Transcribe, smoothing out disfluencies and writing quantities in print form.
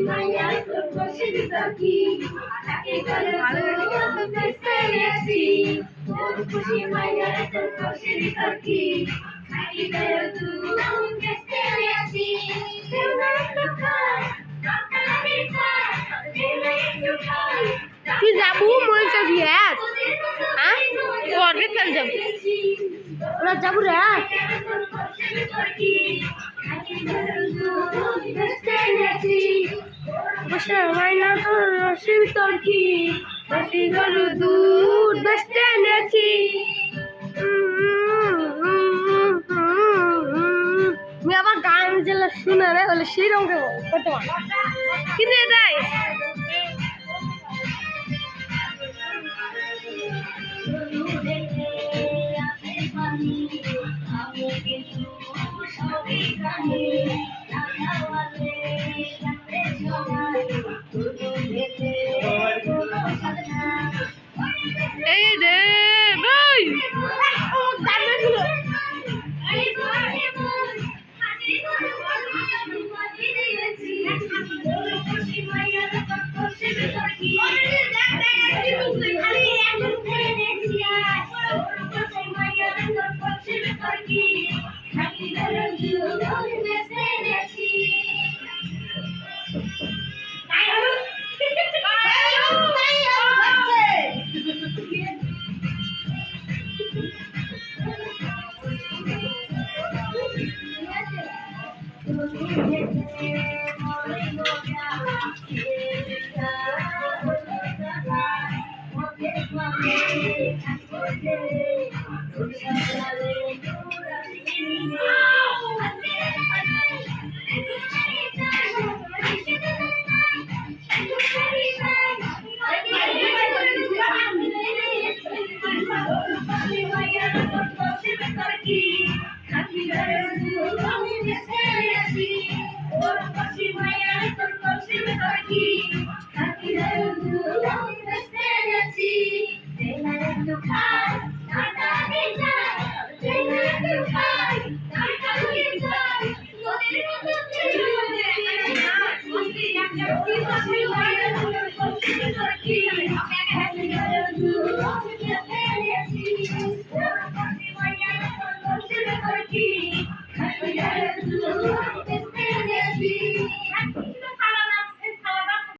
মাইয়া তোর খুশি কি তাকে করে তো বেস্তে আছি তোর খুশি মাইয়া তোর খুশি কি তাকে করে তো বেস্তে আছি কি যাবো মরিচা দিয়ে হ্যাঁ অর্ডার কাল যাবো ওরা যাবো রে বসে মাইনা তোর রসি তোর কি রসি গরু দুধ বেচতে এনেছি আবার গান যেগুলো শুনে রে হলে সেই রকম করতে পারে কিন্তু এটাই এই রে ভাই Thank you.